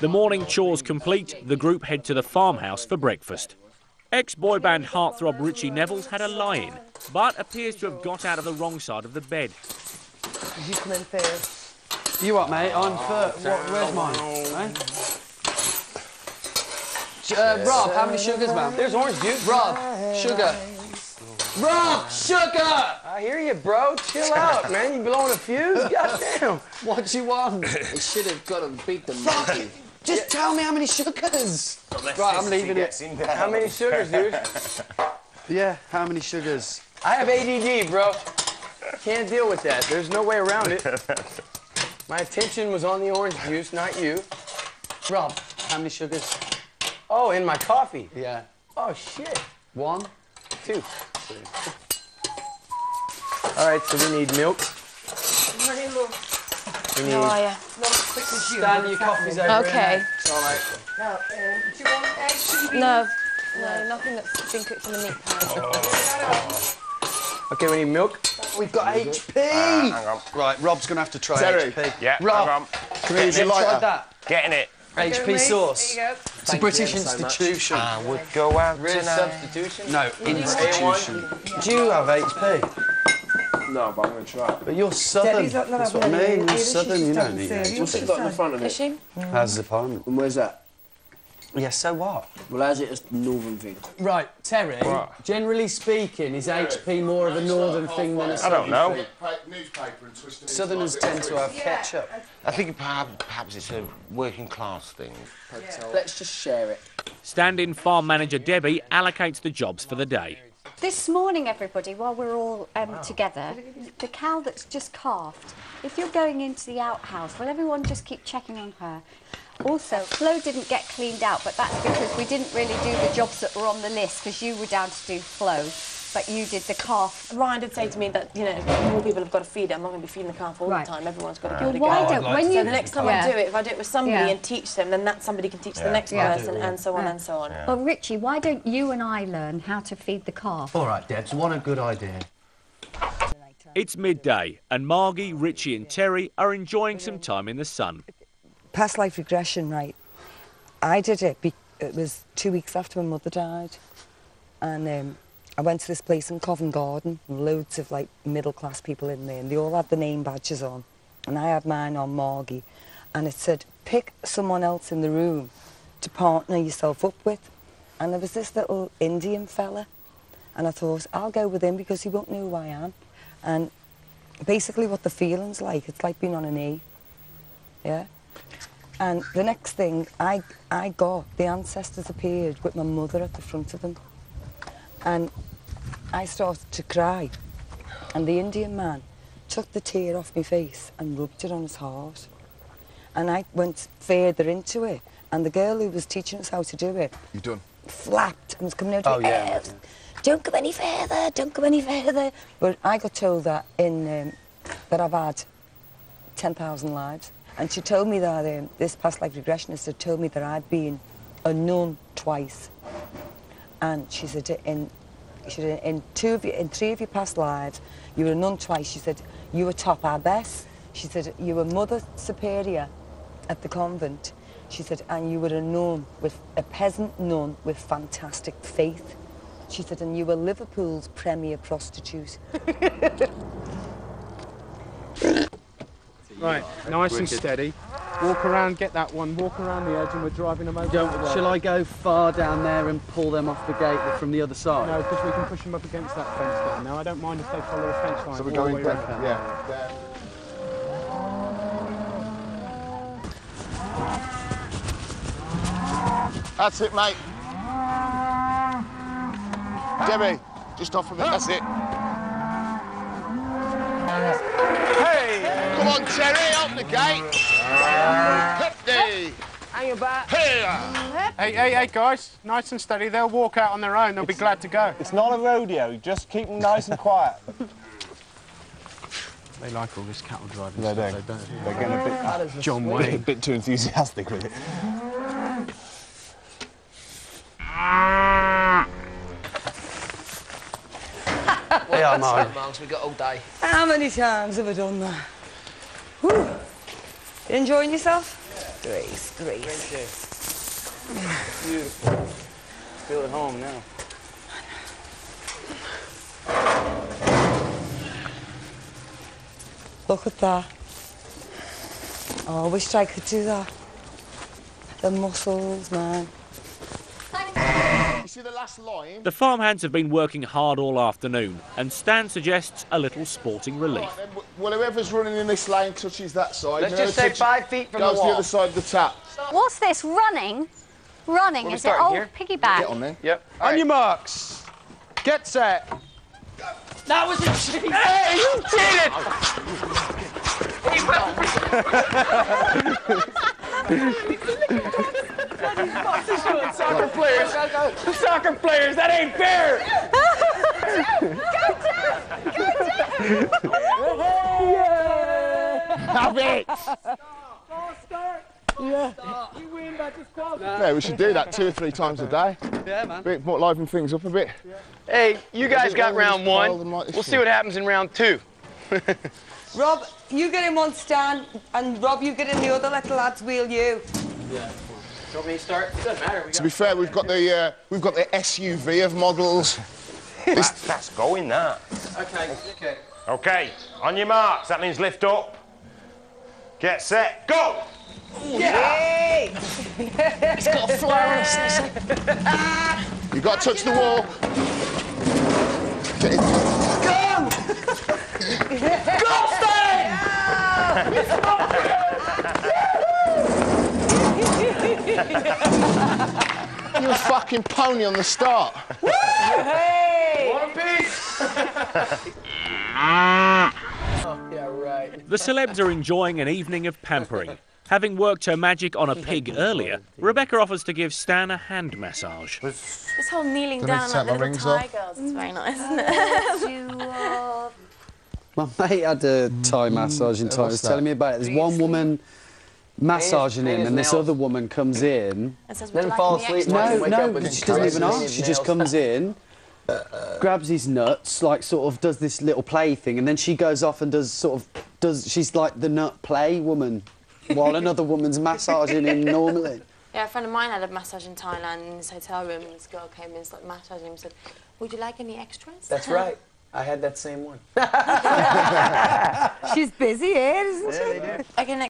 The morning chores complete, the group head to the farmhouse for breakfast. Ex-boy band heartthrob Ritchie Neville's had a lie-in, but appears to have got out of the wrong side of the bed. You come in first. You what, mate? I'm first. Where's mine? Rob, how many sugars, man? There's orange juice. Rob, sugar. Rob, sugar! I hear you, bro. Chill out, man. You blowing a fuse? Goddamn. What do you want? I should have got to beat the monkey. Just tell me how many sugars. Right, I'm leaving it. How many sugars, dude? Yeah, how many sugars? I have ADD, bro. Can't deal with that. There's no way around it. My attention was on the orange juice, not you. Rob, how many sugars? Oh, in my coffee? Yeah. Oh, shit. 1, 2. All right, so we need milk. We need... Stan, your coffee's over Okay. here. It's all right. Now, do you want eggs? No, nothing that's been cooked in the meat pan. Okay, we need milk. We've got HP! Hang on. Right, Rob's going to have to try Terry. HP. Yeah, Rob, hang on. can we use your lighter? That? Getting it. HP sauce. There you go. It's a British institution. I would go out Real tonight. substitution? No, institution. Do you have HP? No, but I'm going to try. But you're southern. That's what I mean. You're southern, you don't need HP. What's it got in the front of Is it? she? How's the apartment? And where's that? Yeah, so what? Well, how's it a northern thing? Right, Terry, What? generally speaking, is HP more of a northern thing than a I southern don't know. thing? Newspaper and twist it. Southerners tend to have ketchup. I think perhaps it's a working class thing. Let's just share it. Stand-in farm manager Debbie allocates the jobs for the day. This morning, everybody, while we're all together, the cow that's just calved, if you're going into the outhouse, will everyone just keep checking on her? Also, Flo didn't get cleaned out, but that's because we didn't really do the jobs that were on the list, because you were down to do Flo, but you did the calf. Ryan did say to me that, you know, more people have got to feed it. I'm not going to be feeding the calf all the time. Everyone's got to give it a go. Why don't, when you... So the next time I do it, if I do it with somebody and teach them, then that somebody can teach the next person, and so on and so on. Well, Richie, why don't you and I learn how to feed the calf? All right, Debs, what a good idea. It's midday, and Margie, Richie and Terry are enjoying some time in the sun. Past life regression, right? I did it, it was 2 weeks after my mother died. And I went to this place in Covent Garden, loads of like middle-class people in there, and they all had the name badges on. And I had mine on, Margie. And it said, pick someone else in the room to partner yourself up with. And there was this little Indian fella. And I thought, I'll go with him because he won't know who I am. And basically what the feeling's like, it's like being on an E. Yeah? And the next thing, I got, the ancestors appeared with my mother at the front of them. And I started to cry. And the Indian man took the tear off my face and rubbed it on his heart. And I went further into it. And the girl who was teaching us how to do it... You've done? Flapped and was coming out of it. Don't go any further, don't go any further. But I got told that that I've had 10,000 lives. And she told me that this past life regressionist had told me that I'd been a nun twice. And she said, in 3 of your past lives, you were a nun twice. She said, you were top abbess. She said, you were mother superior at the convent. She said, and you were a nun, a peasant nun with fantastic faith. She said, and you were Liverpool's premier prostitute. Right, nice and steady. Walk around, get that one, walk around the edge and we're driving them over. Shall I go far down there and pull them off the gate from the other side? No, because we can push them up against that fence there. Now, I don't mind if they follow the fence line. So we're going down, yeah. That's it, mate. Debbie, just off of it, that's it. Hey! Come on, Terry, open the gate. Hang back. Hey, guys, nice and steady. They'll walk out on their own. They'll be glad to go. It's not a rodeo. Just keep them nice and quiet. They like all this cattle driving They stuff, do. don't they? They're getting a bit... John Wayne. A bit too enthusiastic with it. Yeah, mine. We got all day. How many times have I done that? Whew. You enjoying yourself? Grace, Grace. Great day. Beautiful. Feel at home now. Look at that. Oh, I wish I could do that. The muscles, man. You see the last line? The farmhands have been working hard all afternoon, and Stan suggests a little sporting relief. Right, then, well, whoever's running in this lane touches that side. Let's just say 5 feet from the goes wall. to the other side of the tap. What's this? Running? Running, Where we is it? starting, Oh, here? piggyback. Get on there. Yep. On your marks. Get set. That was a cheat. Hey, you cheated! Soccer players. Soccer players, that ain't fair! Have it! Yeah, we should do that 2 or 3 times a day. Yeah, man. Bit more, liven things up a bit. Hey, you guys got round 1. them like this We'll see what happens in round 2. Rob, you get in one stand, and Rob, you get in the other. Let the lads wheel you. Yeah. You want me to start? It doesn't matter. To be fair, we've got the SUV of models. That's going, that. Okay. OK, on your marks. That means lift up. Get set, go! Yay! It's got a flare on us. You've got to touch the wall. Get in. Go! Go, Stan! You're a fucking pony on the start. Hey! One piece! Oh, yeah, right. The celebs are enjoying an evening of pampering. Having worked her magic on a pig earlier, Rebecca offers to give Stan a hand massage. This whole kneeling Don't need down to like take my little rings Thai off. girls is very nice, isn't it? My mate had a Thai massage in Thailand. He was telling me about it. There's one woman massaging him, and this other woman comes in. Then fall asleep. No, she doesn't even ask. She just comes in, grabs his nuts, like sort of does this little play thing, and then she goes off and she's like the nut play woman, while another woman's massaging him normally. Yeah, a friend of mine had a massage in Thailand in his hotel room, and this girl came in and started massaging him and said, "Would you like any extras?" That's right. I had that same one. She's busy here, isn't she? Okay, next.